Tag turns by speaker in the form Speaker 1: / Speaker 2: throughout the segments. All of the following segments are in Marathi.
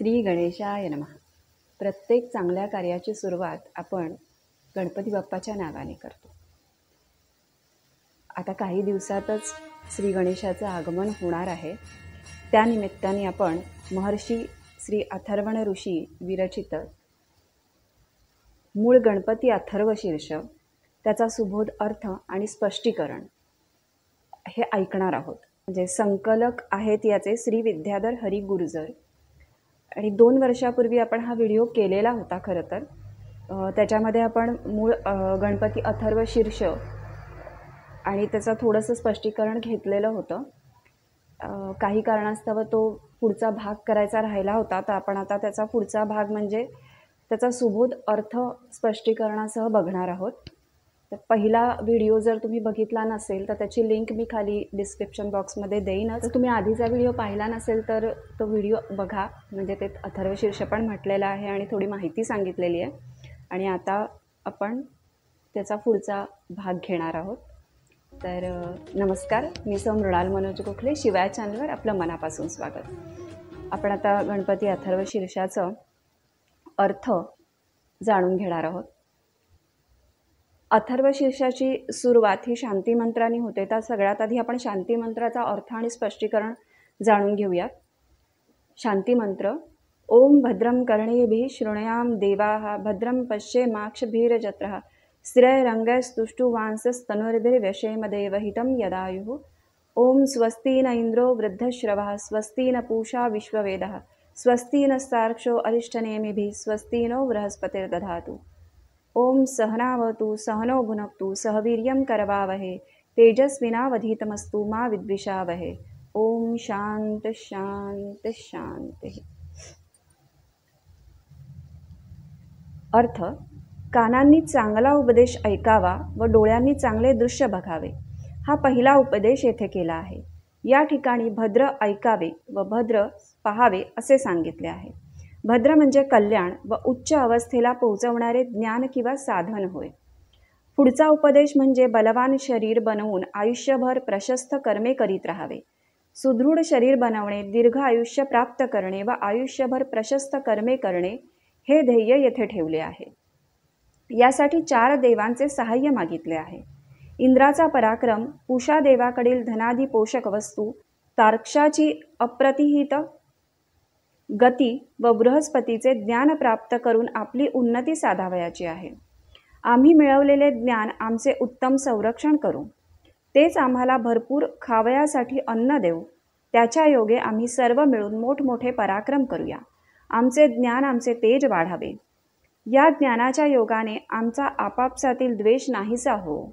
Speaker 1: श्री गणेशाय नमः. प्रत्येक चांगल्या कार्याची सुरुवात आपण गणपती बाप्पाच्या नावाने करतो. आता काही दिवसातच श्री गणेशाचं आगमन होणार आहे. त्यानिमित्ताने आपण महर्षी श्री अथर्वण ऋषी विरचित मूळ गणपती अथर्वशीर्ष त्याचा सुबोध अर्थ आणि स्पष्टीकरण हे ऐकणार आहोत. म्हणजे संकलक आहेत याचे श्री विद्याधर हरी गुर्जर. आणि 2 वर्षापूर्वी आपण हा व्हिडिओ केलेला होता. खरं तर त्याच्यामध्ये आपण मूळ गणपती अथर्वशीर्ष आणि त्याचं थोडंसं स्पष्टीकरण घेतलेलं होतं. काही कारणास्तव तो पुढचा भाग करायचा राहिला होता, तर आपण आता त्याचा पुढचा भाग म्हणजे त्याचा सुबोध अर्थ स्पष्टीकरणासह बघणार आहोत. तर पहिला व्हिडिओ जर तुम्ही बघितला नसेल तर त्याची लिंक मी खाली डिस्क्रिप्शन बॉक्समध्ये देईनच. तर तुम्ही आधीचा व्हिडिओ पाहिला नसेल तर तो व्हिडिओ बघा, म्हणजे ते अथर्वशीर्ष पण म्हटलेलं आहे आणि थोडी माहिती सांगितलेली आहे. आणि आता आपण त्याचा पुढचा भाग घेणार आहोत. तर नमस्कार, मी मृणाल मनोज गोखले. शिवाय चॅनलवर आपलं मनापासून स्वागत. आपण आता गणपती अथर्वशीर्षाचं अर्थ जाणून घेणार आहोत. अथर्वशीर्षाची सुरुवात ही शांती मंत्राने होते. तर सगळ्यात आधी आपण शांती मंत्राचा अर्थ आणि स्पष्टीकरण जाणून घेऊयात. शांती मंत्र: ओम भद्रं कर्णेभिः शृणुयाम देवाः भद्रं पश्येमाक्षभिर्यजत्रः स्थिरैरङ्गैस्तुष्टुवांसस्तनुर्भिर्व्यशेम देवहितं यदायुः. ओम स्वस्ति न इंद्रो वृद्धश्रवः स्वस्ति न पूषा विश्ववेदः स्वस्ति नस्तार्क्ष्यो अरिष्टनेमिभिः स्वस्ति नो बृहस्पतिर्दधातु. ओम सहनावतु सहनो भुनक्तु सह वीर्यं करवावहे तेजस्विनावधीतमस्तु मा विद्विषावहे. ओम शांत शांत शांती. अर्थ: कानांनी चांगला उपदेश ऐकावा व डोळ्यांनी चांगले दृश्य बघावे, हा पहिला उपदेश येथे केला आहे. या ठिकाणी भद्र ऐकावे व भद्र पाहावे असे सांगितले आहे. भद्र म्हणजे कल्याण व उच्च अवस्थेला पोहोचवणारे ज्ञान किंवा साधन होय. पुढचा उपदेश म्हणजे बलवान शरीर बनवून आयुष्यभर प्रशस्त कर्मे करीत राहावे. सुदृढ शरीर बनवणे, दीर्घ आयुष्य प्राप्त करणे व आयुष्यभर प्रशस्त कर्मे करणे हे ध्येय येथे ठेवले आहे. यासाठी 4 देवांचे सहाय्य मागितले आहे. इंद्राचा पराक्रम, पूषा देवाकडील धनादी पोषक वस्तू, तार्क्षाची अप्रतिहित गती व बृहस्पतीचे ज्ञान प्राप्त करून आपली उन्नती साधावयाची आहे. आम्ही मिळवलेले ज्ञान आमचे उत्तम संरक्षण करू. तेच आम्हाला भरपूर खावयासाठी अन्न देऊ. त्याच्या योगे आम्ही सर्व मिळून मोठमोठे पराक्रम करूया. आमचे ज्ञान, आमचे तेज वाढावे. या ज्ञानाच्या योगाने आमचा आपापसातील द्वेष नाहीसा हो.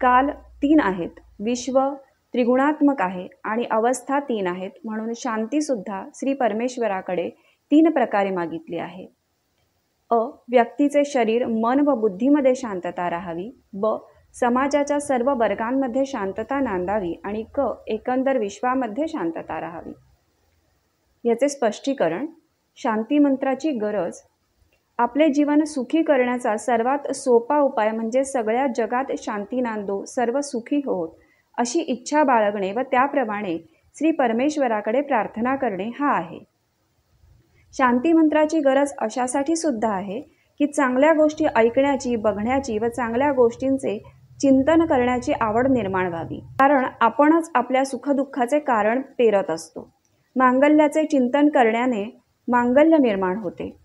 Speaker 1: काल 3 आहेत, विश्व त्रिगुणात्मक आहे आणि अवस्था 3 आहेत, म्हणून शांतीसुद्धा श्री परमेश्वराकडे 3 प्रकारे मागितली आहे. अ. व्यक्तीचे शरीर, मन व बुद्धीमध्ये शांतता राहावी. ब. समाजाच्या सर्व वर्गांमध्ये शांतता नांदावी. आणि क. एकंदर विश्वामध्ये शांतता राहावी. याचे स्पष्टीकरण: शांती मंत्राची गरज: आपले जीवन सुखी करण्याचा सर्वात सोपा उपाय म्हणजे सगळ्या जगात शांती नांदो, सर्व सुखी होत अशी इच्छा बाळगणे व त्याप्रमाणे श्री परमेश्वराकडे प्रार्थना करणे हा आहे. शांती मंत्राची गरज अशासाठी सुद्धा आहे की चांगल्या गोष्टी ऐकण्याची, बघण्याची व चांगल्या गोष्टींचे चिंतन करण्याची आवड निर्माण व्हावी. कारण आपणच आपल्या सुखदुःखाचे कारण पेरत असतो. मांगल्याचे चिंतन करण्याने मांगल्य निर्माण होते.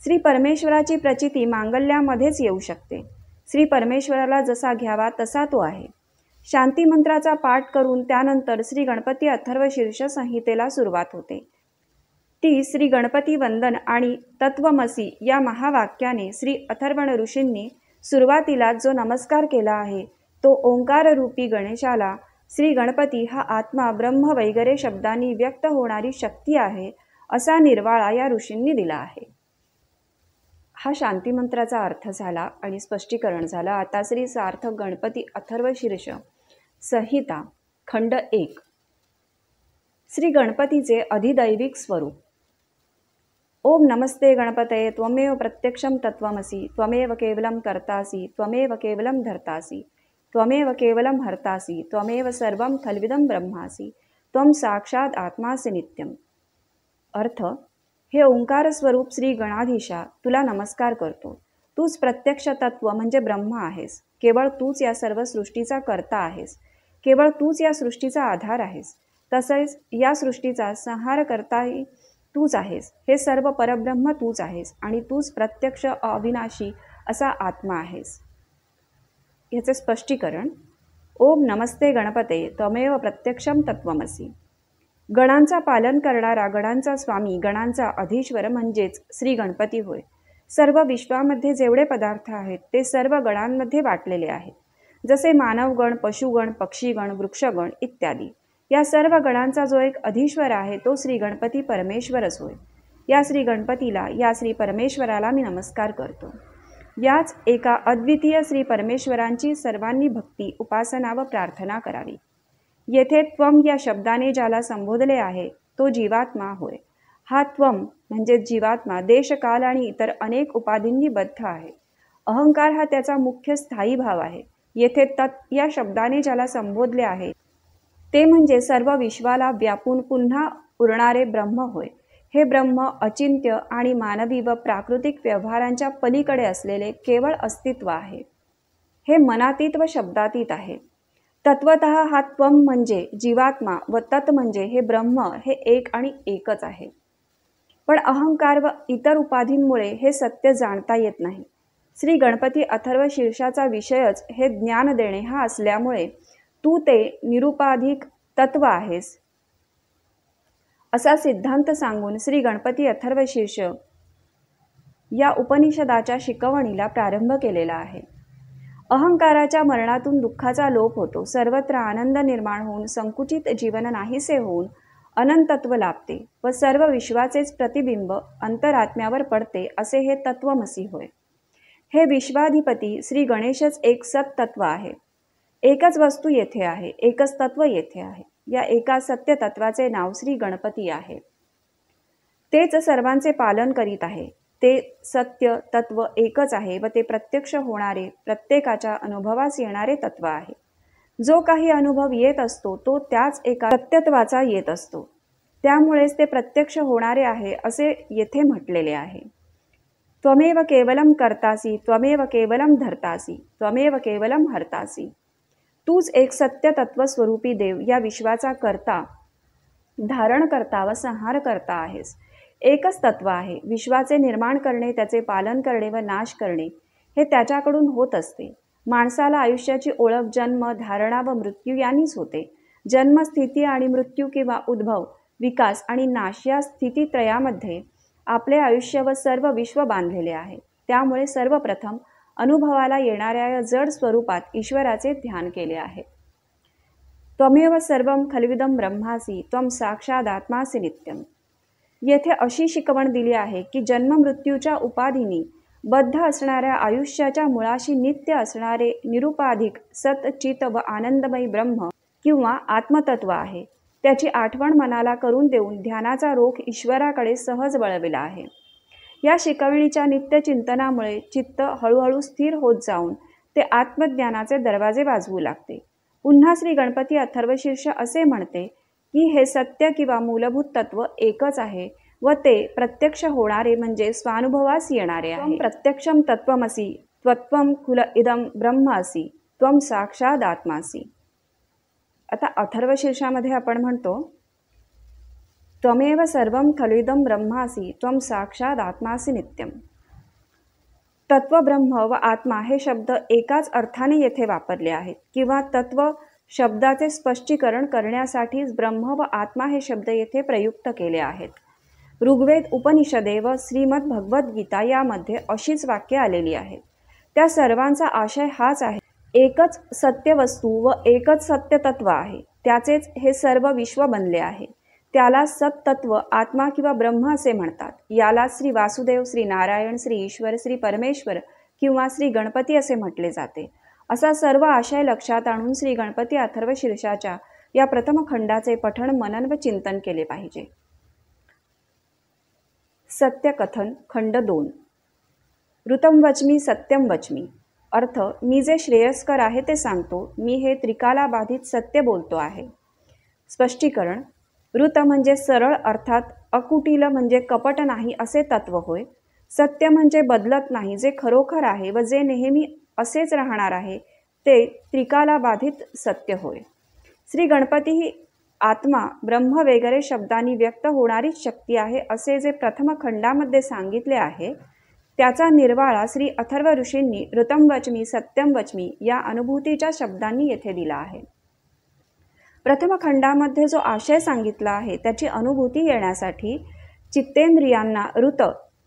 Speaker 1: श्री परमेश्वराची प्रचिती मांगल्यामध्येच येऊ शकते. श्री परमेश्वराला जसा घ्यावा तसा तो आहे. शांती मंत्राचा पाठ करून त्यानंतर श्री गणपती अथर्वशीर्ष संहितेला सुरुवात होते. ती श्री गणपती वंदन आणि तत्वमसी या महावाक्याने श्री अथर्वण ऋषींनी सुरुवातीला जो नमस्कार केला आहे तो ओंकार रूपी गणेशाला श्री गणपती हा आत्मा, ब्रह्म वगैरे शब्दांनी व्यक्त होणारी शक्ती आहे असा निर्वाळा या ऋषींनी दिला आहे. हा शांती मंत्राचा अर्थ झाला आणि स्पष्टीकरण झालं. आता श्री सार्थ गणपती अथर्वशीर्ष संहिता खंड 1. श्री गणपतीचे अधिदैविक स्वरूप. ओम नमस्ते गणपतये त्वमेव प्रत्यक्षं तत्वमसि त्वमेव केवलं कर्तासि त्वमेव केवलं धर्तासि त्वमेव केवलं हर्तासि त्वमेव सर्वं खल्विदं ब्रह्मासि त्वं साक्षात आत्मासि नित्यं. अर्थ: हे ओंकार स्वरूप श्री गणाधीशा तुला नमस्कार करतो. तूच प्रत्यक्ष तत्व म्हणजे ब्रह्म आहेस. केवळ तूच या सर्व सृष्टीचा कर्ता आहेस. केवळ तूच या सृष्टीचा आधार आहेस. तसेच या सृष्टीचा संहार करताही तूच आहेस. हे सर्व परब्रह्म तूच आहेस आणि तूच प्रत्यक्ष अविनाशी असा आत्मा आहेस. याचे स्पष्टीकरण. ओम नमस्ते गणपते त्वमेव प्रत्यक्षम तत्वमसी. गणांचा पालन करणारा, गणांचा स्वामी, गणांचा अधीश्वर म्हणजेच श्री गणपती होय. सर्व विश्वामध्ये जेवढे पदार्थ आहेत ते सर्व गणांमध्ये वाटलेले आहेत. जसे मानवगण, पशुगण, पक्षीगण, वृक्षगण इत्यादी. या सर्व गणांचा जो एक अधीश्वर आहे तो श्री गणपती परमेश्वरच होय. या श्री गणपतीला, या श्री परमेश्वराला मी नमस्कार करतो. याच एका अद्वितीय श्री परमेश्वरांची सर्वांनी भक्ती, उपासना व प्रार्थना करावी. येथे त्वम या शब्दाने ज्याला संबोधले आहे तो जीवात्मा होय. हा त्वम म्हणजे जीवात्मा देशकाल आणि इतर अनेक उपाधींनी बद्ध आहे. अहंकार हा त्याचा मुख्य स्थायी भाव आहे. येथे तत् या शब्दाने ज्याला संबोधले आहे ते म्हणजे सर्व विश्वाला व्यापून पुन्हा उरणारे ब्रह्म होय. हे ब्रह्म अचिंत्य आणि मानवी व प्राकृतिक व्यवहारांच्या पलीकडे असलेले केवळ अस्तित्व आहे. हे मनातीत व शब्दातीत आहे. तत्वतः हा त्वम म्हणजे जीवात्मा व तत् म्हणजे हे ब्रह्म हे एक आणि एकच आहे. पण अहंकार व इतर उपाधींमुळे हे सत्य जाणता येत नाही. श्री गणपती अथर्व शीर्षाचा विषयच हे ज्ञान देणे हा असल्यामुळे तू ते निरुपाधिक तत्व आहेस असा सिद्धांत सांगून श्री गणपती अथर्व शीर्ष या उपनिषदाच्या शिकवणीला प्रारंभ केलेला आहे. अहंकाराच्या मरणातून दुःखाचा लोप होतो. सर्वत्र आनंद निर्माण होऊन संकुचित जीवन नाहीसे होऊन अनंतत्व लाभते व सर्व विश्वाचेच प्रतिबिंब अंतरात्म्यावर पडते असे हे तत्वमसी होय. हे विश्वाधिपती श्री गणेशच एक सत्तत्व आहे. एकच वस्तू येथे आहे, एकच तत्व येथे आहे. या एका सत्य तत्वाचे नाव श्री गणपती आहे. तेच सर्वांचे पालन करीत आहे. ते सत्य तत्व एकच आहे व ते प्रत्यक्ष होणारे, प्रत्येकाच्या अनुभवास येणारे तत्व आहे. जो काही अनुभव येत असतो तो त्याच एका सत्यत्वाचा येत असतो. त्यामुळेच ते प्रत्यक्ष होणारे आहे असे येथे म्हटलेले आहे. त्वमेव केवलम कर्तासी, त्वमेव केवलम धर्तासी, त्वमेव केवलम हर्तासी. तूच एक सत्य तत्व स्वरूपी देव, या विश्वाचा कर्ता, धारण करता व संहार करता आहेस. एकच तत्व आहे. विश्वाचे निर्माण करणे, त्याचे पालन करणे व नाश करणे हे त्याच्याकडून होत असते. माणसाला आयुष्याची ओळख जन्म, धारणा व मृत्यू यांनीच होते. जन्म, स्थिती आणि मृत्यू किंवा उद्भव, विकास आणि नाश या स्थितीत्रयामध्ये आपले आयुष्य व सर्व विश्व बांधलेले आहे. त्यामुळे सर्वप्रथम अनुभवाला येणाऱ्या या जड स्वरूपात ईश्वराचे ध्यान केले आहे. त्वमेव सर्वं खल्विदं ब्रह्मासी त्वं साक्षात आत्मासी नित्यम. येथे अशी शिकवण दिली आहे की जन्म मृत्यूच्या उपाधींनी बद्ध असणाऱ्या आयुष्याच्या मुळाशी नित्य असणारे निरुपाधिक सत, चित व आनंदमयी ब्रह्म किंवा आत्मतत्व आहे. त्याची आठवण मनाला करून देऊन ध्यानाचा रोख ईश्वराकडे सहज वळविला आहे. या शिकवणीच्या नित्य चिंतनामुळे चित्त हळूहळू स्थिर होत जाऊन ते आत्मज्ञानाचे दरवाजे वाजवू लागते. पुन्हा श्री गणपती अथर्वशीर्ष असे म्हणते की हे सत्य किंवा मूलभूत तत्व एकच आहे व ते प्रत्यक्ष होणारे म्हणजे स्वानुभवास येणारे आहे. प्रत्यक्षम तत्वमसी त्वत्वम खुल इदम ब्रह्म असी त्वम साक्षात आत्मासी. आता अथर्वशीर्षामध्ये आपण म्हणतो त्वमेव सर्वं खलुइदं ब्रह्मासी त्वं साक्षात आत्मासी नित्यम. तत्व, ब्रह्म व आत्मा हे शब्द एकाच अर्थाने येथे वापरले आहेत किंवा तत्व शब्दाचे स्पष्टीकरण करण्यासाठीच ब्रह्म व आत्मा हे शब्द येथे प्रयुक्त केले आहेत. ऋग्वेद, उपनिषदे व श्रीमद भगवद्गीता यामध्ये अशीच वाक्ये आलेली आहेत. त्या सर्वांचा आशय हाच आहे. एकच सत्य वस्तू व एकच सत्य तत्व आहे. त्याचेच हे सर्व विश्व बनले आहे. त्याला सत्तत्व, आत्मा किंवा ब्रह्म असे म्हणतात. याला श्री वासुदेव, श्री नारायण, श्री ईश्वर, श्री परमेश्वर किंवा श्री गणपती असे म्हटले जाते. असा सर्व आशय लक्षात आणून श्री गणपती अथर्वशीर्षाच्या या प्रथम खंडाचे पठण, मनन व चिंतन केले पाहिजे. सत्यकथन खंड 2. ऋतं वच्मी सत्यम वच्मी. अर्थ, मी जे श्रेयस्कर आहे ते सांगतो. मी हे त्रिकालाबाधित सत्य बोलतो आहे. स्पष्टीकरण. ऋत म्हणजे सरळ अर्थात अकुटिल म्हणजे कपट नाही असे तत्व होय. सत्य म्हणजे बदलत नाही, जे खरोखर आहे व जे नेहमी असेच राहणार आहे ते त्रिकाला बाधित सत्य होय. श्री गणपती ही आत्मा, ब्रह्म वगैरे शब्दांनी व्यक्त होणारीच शक्ती आहे असे जे प्रथम खंडामध्ये सांगितले आहे, त्याचा निर्वाळा श्री अथर्व ऋषींनी ऋतं वच्मी सत्यम वच्मी या अनुभूतीच्या शब्दांनी येथे दिला आहे. प्रथम खंडामध्ये जो आशय सांगितला आहे त्याची अनुभूती येण्यासाठी चित्तेंद्रियांना ऋत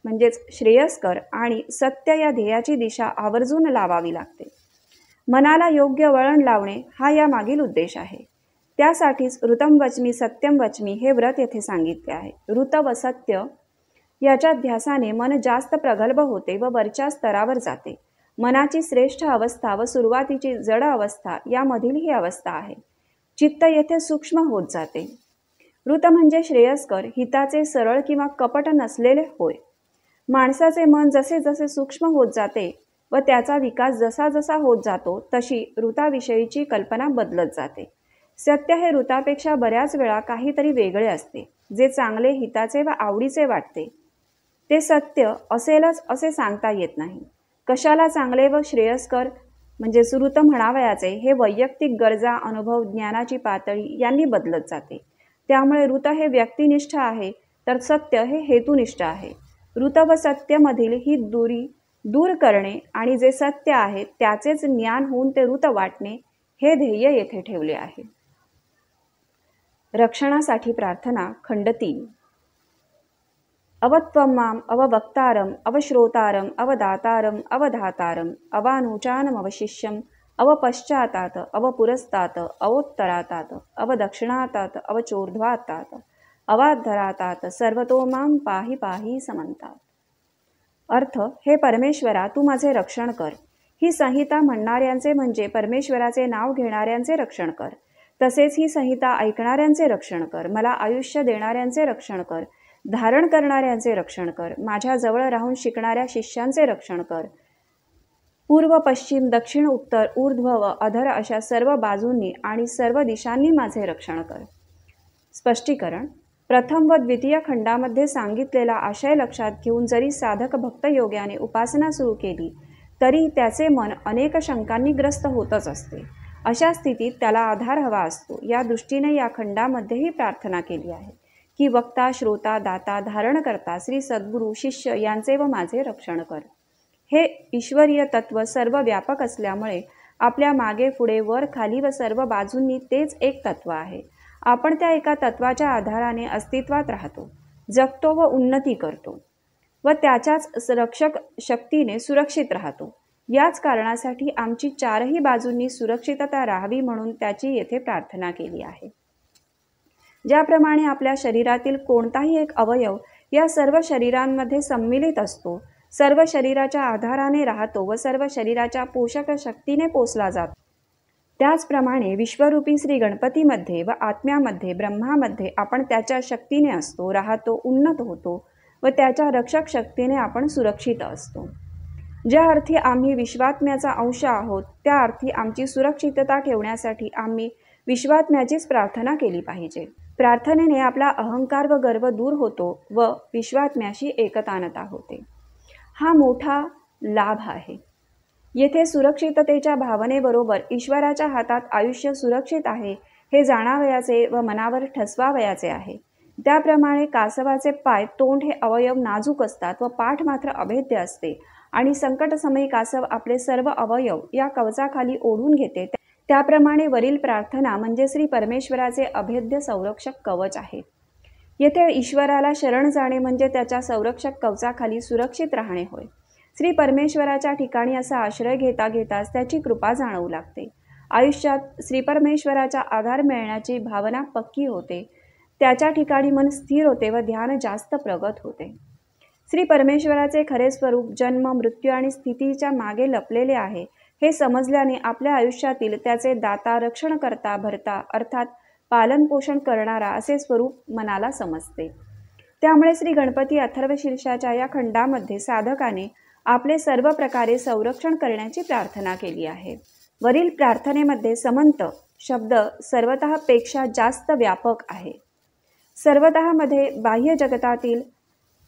Speaker 1: म्हणजेच श्रेयस्कर आणि सत्य या ध्येयाची दिशा आवर्जून लावावी लागते. मनाला योग्य वळण लावणे हा या मागील उद्देश आहे. त्यासाठीच ऋतं वच्मी सत्यम वच्मी हे व्रत येथे सांगितले आहे. ऋत व सत्य याच्या ध्यासाने मन जास्त प्रगल्भ होते व वरच्या स्तरावर जाते. मनाची श्रेष्ठ अवस्था व सुरुवातीची जड अवस्था यामधील ही अवस्था आहे. चित्त येथे सूक्ष्म होत जाते. ऋत म्हणजे श्रेयस्कर, हिताचे, सरळ किंवा कपट नसलेले होय. माणसाचे मन जसे जसे सूक्ष्म होत जाते व त्याचा विकास जसा जसा होत जातो तशी ऋताविषयीची कल्पना बदलत जाते. सत्य हे ऋतापेक्षा बऱ्याच वेळा काहीतरी वेगळे असते. जे चांगले, हिताचे व आवडीचे वाटते ते सत्य असेलच असे सांगता येत नाही. कशाला चांगले व श्रेयस्कर म्हणजे ऋत म्हणावयाचे हे वैयक्तिक गरजा, अनुभव, ज्ञानाची पातळी यांनी बदलत जाते. त्यामुळे ऋत हे व्यक्तिनिष्ठ आहे तर सत्य हे हेतुनिष्ठ आहे. ऋत व सत्यमधील ही दुरी दूर करणे आणि जे सत्य आहे त्याचेच ज्ञान होऊन ते ऋत वाटणे हे ध्येय येथे ठेवले आहे. रक्षणासाठी प्रार्थना खंड 3. अवत्वं माम अववक्तारम अवश्रोतारम अवदातारम अवधातारम अवानुचानमवशिष्यम अवपश्चातात अवपुरस्तात अवोत्तरातात अवदक्षिणातात अवचोर्ध्वातात अवाधरातात सर्वतो माम पाहि पाहि समंतात. अर्थ, हे परमेश्वरा तू माझे रक्षण कर. ही संहिता म्हणणाऱ्यांचे म्हणजे परमेश्वराचे नाव घेणाऱ्यांचे रक्षण कर. तसेच ही संहिता ऐकणाऱ्यांचे रक्षण कर. मला आयुष्य देणाऱ्यांचे रक्षण कर. धारण करणाऱ्यांचे रक्षण कर. माझ्या जवळ राहून शिकणाऱ्या शिष्यांचे रक्षण कर. पूर्व, पश्चिम, दक्षिण, उत्तर, ऊर्ध्व व अधर अशा सर्व बाजूंनी आणि सर्व दिशांनी माझे रक्षण कर. स्पष्टीकरण. प्रथम व द्वितीय खंडामध्ये सांगितलेला आशय लक्षात घेऊन जरी साधक भक्तयोग्याने उपासना सुरू केली तरी त्याचे मन अनेक शंकांनी ग्रस्त होतच असते. अशा स्थितीत त्याला आधार हवा असतो. या दृष्टीने या खंडामध्येही प्रार्थना केली आहे की वक्ता, श्रोता, दाता, धारण करता श्री सद्गुरू, शिष्य यांचे व माझे रक्षण कर. हे ईश्वरीय तत्व सर्व व्यापक असल्यामुळे आपल्या मागे पुढे वर खाली व सर्व बाजूंनी तेच एक तत्व आहे. आपण त्या एका तत्वाच्या आधाराने अस्तित्वात राहतो, जगतो व उन्नती करतो व त्याच्याच रक्षक शक्तीने सुरक्षित राहतो. याच कारणासाठी आमची चारही बाजूंनी सुरक्षितता राहावी म्हणून त्याची येथे प्रार्थना केली आहे. ज्याप्रमाणे आपल्या शरीरातील कोणताही एक अवयव या सर्व शरीरांमध्ये सम्मिलित असतो, सर्व शरीराच्या आधाराने राहतो व सर्व शरीराच्या पोषक शक्तीने पोसला जातो, त्याचप्रमाणे विश्वरूपी श्री गणपतीमध्ये व आत्म्यामध्ये, ब्रह्मामध्ये आपण त्याच्या शक्तीने असतो, राहतो, उन्नत होतो व त्याच्या रक्षक शक्तीने आपण सुरक्षित असतो. ज्या अर्थी आम्ही विश्वात्म्याचा अंश आहोत त्या अर्थी आमची सुरक्षितता ठेवण्यासाठी आम्ही विश्वात्म्याचीच प्रार्थना केली पाहिजे. प्रार्थनेने आपला अहंकार व गर्व दूर होतो व विश्वात्म्याशी एकतानता होते. हा मोठा लाभ आहे. येथे सुरक्षिततेच्या भावनेबरोबर ईश्वराच्या हातात आयुष्य सुरक्षित आहे हे जाणावयाचे व मनावर ठसवावयाचे आहे. त्याप्रमाणे कासवाचे पाय, तोंड हे अवयव नाजूक असतात व पाठ मात्र अभेद्य असते आणि संकटसमयी कासव आपले सर्व अवयव या कवचाखाली ओढून घेते. त्याप्रमाणे वरील प्रार्थना म्हणजे श्री परमेश्वराचे अभेद्य संरक्षक कवच आहे. येथे ईश्वराला शरण जाणे म्हणजे त्याच्या संरक्षक कवचाखाली सुरक्षित राहणे होय. श्री परमेश्वराच्या ठिकाणी असा आश्रय घेता घेताच त्याची कृपा जाणवू लागते. आयुष्यात श्री परमेश्वराचा आधार मिळण्याची भावना पक्की होते. त्याच्या ठिकाणी मन स्थिर होते व ध्यान जास्त प्रगत होते. श्री परमेश्वराचे खरे स्वरूप जन्म, मृत्यू आणि स्थितीच्या मागे लपलेले आहे हे समजल्याने आपल्या आयुष्यातील त्याचे दाता, रक्षणकर्ता, भरता अर्थात पालनपोषण करणारा असे स्वरूप मनाला समजते. त्यामुळे श्री गणपती अथर्वशीर्षाच्या या खंडामध्ये साधकाने आपले सर्व प्रकारे संरक्षण करण्याची प्रार्थना केली आहे. वरील प्रार्थनेमध्ये समंत शब्द सर्वतः पेक्षा जास्त व्यापक आहे. सर्वतः मध्ये बाह्य जगतातील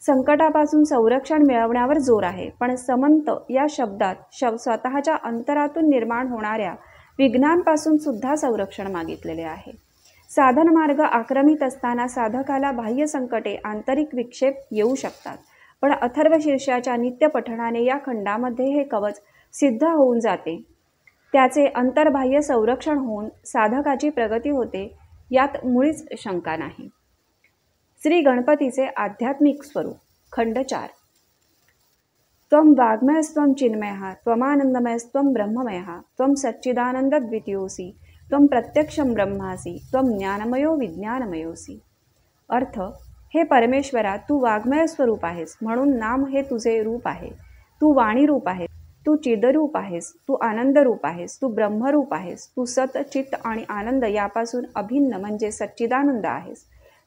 Speaker 1: संकटापासून संरक्षण मिळवण्यावर जोर आहे, पण समंत या शब्दात स्वतःच्या अंतरातून निर्माण होणाऱ्या विघ्नांपासून सुद्धा संरक्षण मागितलेले आहे. साधन मार्ग आक्रमित असताना साधकाला बाह्य संकटे, आंतरिक विक्षेप येऊ शकतात, पण अथर्वशीर्षाच्या नित्य पठणाने या खंडामध्ये हे कवच सिद्ध होऊन जाते. त्याचे अंतर्बाह्य संरक्षण होऊन साधकाची प्रगती होते, यात मुळीच शंका नाही. श्री गणपतीचे आध्यात्मिक स्वरूप. खंड 4. त्वं वाङ्मयस्त्वं चिन्मयः त्वमानन्दमयस्त्वं ब्रह्ममयः त्वं सच्चिदानन्दद्वितीयोऽसि त्वं प्रत्यक्षं ब्रह्मासि त्वं ज्ञानमयो विज्ञानमयोऽसि. अर्थ: हे परमेश्वरा, तू वाङ्मय स्वरूप आहेस, म्हणून नाम हे तुझे रूप आहे. तू वाणी रूप आहेस, तू चिदरूप आहेस, तू आनंद रूप आहेस, तू ब्रह्मरूप आहेस, तू सत, चित्त आणि आनंद यापासून अभिन्न म्हणजे सच्चिदानंद आहेस.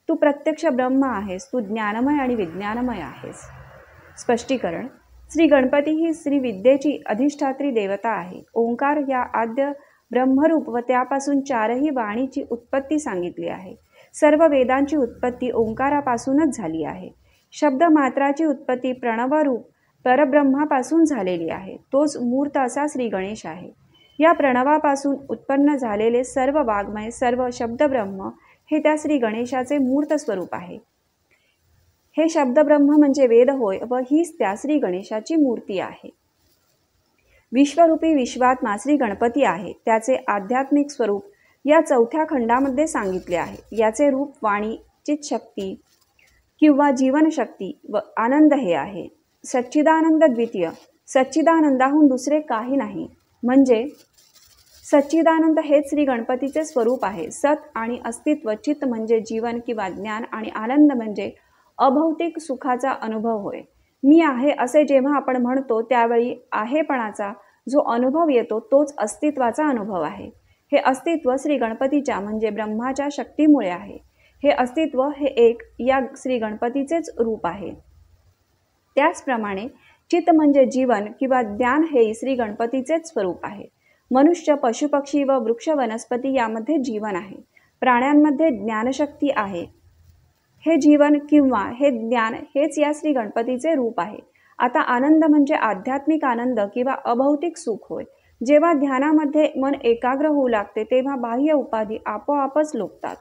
Speaker 1: तू प्रत्यक्ष ब्रह्म आहेस, तू ज्ञानमय आणि विज्ञानमय आहेस. स्पष्टीकरण: श्री गणपती ही श्री विद्येची अधिष्ठात्री देवता आहे. ओंकार या आद्य ब्रह्मरूप व त्यापासून चारही वाणीची उत्पत्ती सांगितली आहे. सर्व वेदांची उत्पत्ती ओंकारापासूनच झाली आहे. शब्द मात्राची उत्पत्ती प्रणवरूप परब्रह्मापासून झालेली आहे. तोच मूर्त असा श्री गणेश आहे. या प्रणवापासून उत्पन्न झालेले सर्व वाङ्मय, सर्व शब्दब्रह्म हे त्या श्री गणेशाचे मूर्त स्वरूप आहे. हे शब्दब्रह्म म्हणजे वेद होय व हीच त्या श्री गणेशाची मूर्ती आहे. विश्वरूपी विश्वात्मा श्री गणपती आहे. त्याचे आध्यात्मिक स्वरूप या 4थ्या खंडामध्ये सांगितले आहे. याचे रूप वाणी, चित्शक्ती किंवा जीवनशक्ती व आनंद हे आहे. सच्चिदानंद द्वितीय, सच्चिदानंदाहून दुसरे काही नाही, म्हणजे सच्चिदानंद हेच श्री गणपतीचे स्वरूप आहे. सत आणि अस्तित्व, चित्त म्हणजे जीवन किंवा ज्ञान आणि आनंद म्हणजे अभौतिक सुखाचा अनुभव होय. मी आहे असे जेव्हा आपण म्हणतो त्यावेळी आहेपणाचा जो अनुभव येतो तोच अस्तित्वाचा अनुभव आहे. हे अस्तित्व श्री गणपतीच्या म्हणजे ब्रह्माच्या शक्तीमुळे आहे. हे अस्तित्व हे एक या श्री गणपतीचेच रूप आहे. त्याचप्रमाणे चित्त म्हणजे जीवन किंवा ज्ञान हे श्री गणपतीचेच स्वरूप आहे. मनुष्य, पशुपक्षी व वृक्ष वनस्पती यामध्ये जीवन आहे. प्राण्यांमध्ये ज्ञानशक्ती आहे. हे जीवन किंवा हे ज्ञान हेच या श्री गणपतीचे रूप आहे. आता आनंद म्हणजे आध्यात्मिक आनंद किंवा अभौतिक सुख होय. जेव्हा ध्यानामध्ये मन एकाग्र होऊ लागते तेव्हा बाह्य उपाधी आपोआपच लोपतात.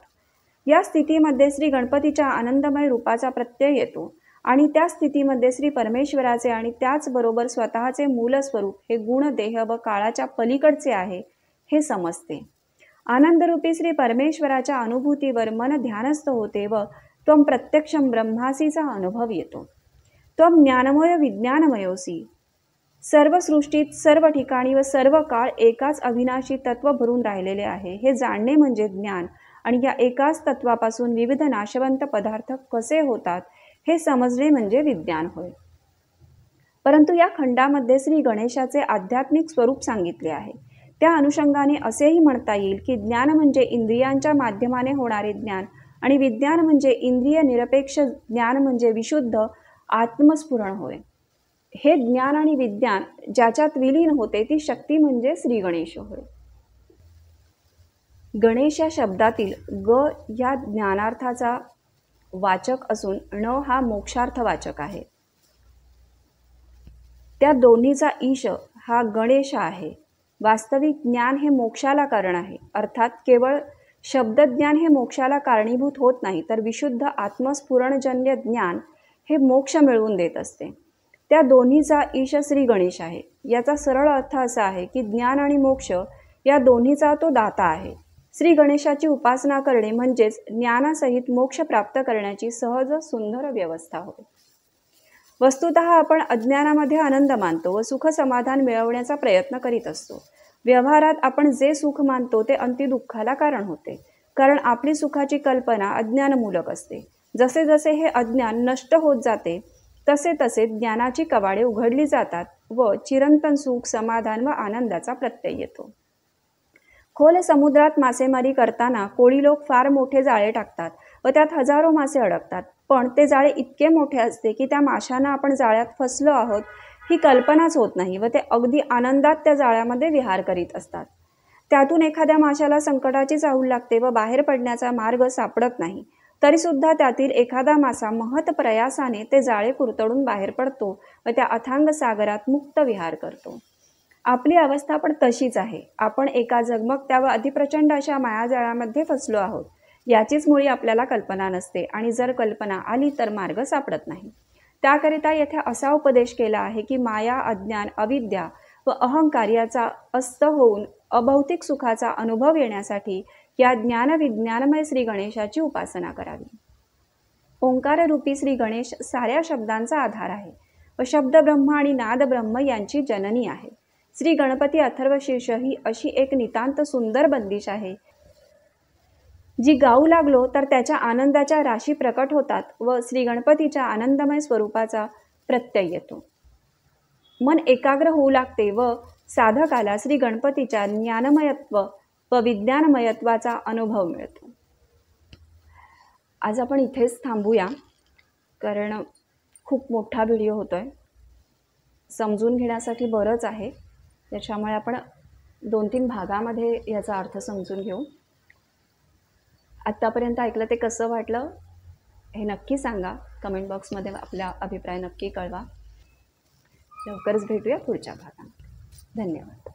Speaker 1: या स्थितीमध्ये श्री गणपतीच्या आनंदमय रूपाचा प्रत्यय येतो आणि त्या स्थितीमध्ये श्री परमेश्वराचे आणि त्याचबरोबर स्वतःचे मूलस्वरूप हे गुण, देह व काळाच्या पलीकडचे आहे हे समजते. आनंदरूपी श्री परमेश्वराच्या अनुभूतीवर मन ध्यानस्थ होते व त्वं प्रत्यक्षं ब्रह्मासीचा अनुभव येतो. त्वं ज्ञानमय विज्ञानमयोसी. सर्व सृष्टीत, सर्व ठिकाणी व सर्व काळ एकाच अविनाशी तत्व भरून राहिलेले आहे. हे जाणणे म्हणजे ज्ञान आणि या एकाच तत्वापासून विविध नाशवंत पदार्थ कसे होतात हे समजणे म्हणजे विज्ञान होय. परंतु या खंडामध्ये श्री गणेशाचे आध्यात्मिक स्वरूप सांगितले आहे. त्या अनुषंगाने असेही म्हणता येईल की ज्ञान म्हणजे इंद्रियांच्या माध्यमाने होणारे ज्ञान आणि विज्ञान म्हणजे इंद्रिय निरपेक्ष ज्ञान म्हणजे विशुद्ध आत्मस्फुरण होय. हे ज्ञान आणि विज्ञान ज्याच्यात विलीन होते ती शक्ती म्हणजे श्री गणेश होय. गणेश या शब्दातील ग या ज्ञानार्थाचा वाचक असून ण हा मोक्षार्थवाचक आहे. त्या दोन्हीचा ईश हा गणेश आहे. वास्तविक ज्ञान हे मोक्षाला कारण आहे. अर्थात केवळ शब्दज्ञान हे मोक्षाला कारणीभूत होत नाही, तर विशुद्ध आत्मस्फुरणजन्य ज्ञान हे मोक्ष मिळवून देत असते. त्या दोन्हीचा ईश श्री गणेश आहे. याचा सरळ अर्थ असा आहे की ज्ञान आणि मोक्ष या दोन्हीचा तो दाता आहे. श्री गणेशाची उपासना करणे म्हणजेच ज्ञानासहित मोक्ष प्राप्त करण्याची सहज सुंदर व्यवस्था होय. वस्तुतः आपण अज्ञानामध्ये आनंद मानतो व सुख समाधान मिळवण्याचा प्रयत्न करीत असतो. व्यवहारात आपण जे सुख मानतो ते अंती दुःखाला कारण होते, कारण आपली सुखाची कल्पना अज्ञानमूलक असते. जसे जसे हे अज्ञान नष्ट होत जाते तसे तसे ज्ञानाची कवाडे उघडली जातात व चिरंतन सुख, समाधान व आनंदाचा प्रत्यय येतो. खोल समुद्रात मासेमारी करताना कोळी लोक फार मोठे जाळे टाकतात व त्यात हजारो मासे अडकतात, पण ते जाळे इतके मोठे असते की त्या माशांना आपण जाळ्यात फसलो आहोत ही कल्पनाच होत नाही व ते अगदी आनंदात त्या जाळ्यामध्ये विहार करीत असतात. त्यातून एखाद्या माशाला संकटाची चाहूल लागते व बाहेर पडण्याचा मार्ग सापडत नाही. तरीसुद्धा त्यातील एखादा मासा महत् प्रयासाने ते जाळे कुरतडून बाहेर पडतो व त्या अथांग सागरात मुक्त विहार करतो. आपली अवस्था पण तशीच आहे. आपण एका झगमगत्या व अतिप्रचंड अशा मायाजाळामध्ये फसलो आहोत. याचीच मुळी आपल्याला कल्पना नसते आणि जर कल्पना आली तर मार्ग सापडत नाही. त्याकरिता येथे असा उपदेश केला आहे की माया, अज्ञान, अविद्या व अहंकार याचा अस्त होऊन अभौतिक सुखाचा अनुभव येण्यासाठी या ज्ञानविज्ञानमय श्री गणेशाची उपासना करावी. ओंकार रूपी श्री गणेश साऱ्या शब्दांचा आधार आहे व शब्द ब्रह्म आणि नाद ब्रह्म यांची जननी आहे. श्री गणपती अथर्वशीर्ष ही अशी एक नितांत सुंदर बंदिश आहे जी गाऊ लागलो तर त्याच्या आनंदाच्या राशी प्रकट होतात व श्री गणपतीच्या आनंदमय स्वरूपाचा प्रत्यय येतो. मन एकाग्र होऊ लागते व साधकाला श्री गणपतीच्या ज्ञानमयत्व व विज्ञानमयत्वाचा अनुभव मिळतो. आज आपण इथेच थांबूया, कारण खूप मोठा व्हिडिओ होतोय. समजून घेण्यासाठी बरंच आहे, त्याच्यामुळे आपण 2-3 भागामध्ये याचा अर्थ समजून घेऊ. आत्तापर्यंत ऐकलं ते कसं वाटलं हे नक्की सांगा. कमेंट बॉक्समध्ये आपला अभिप्राय नक्की कळवा. लवकरच भेटूया पुढच्या भागात. धन्यवाद.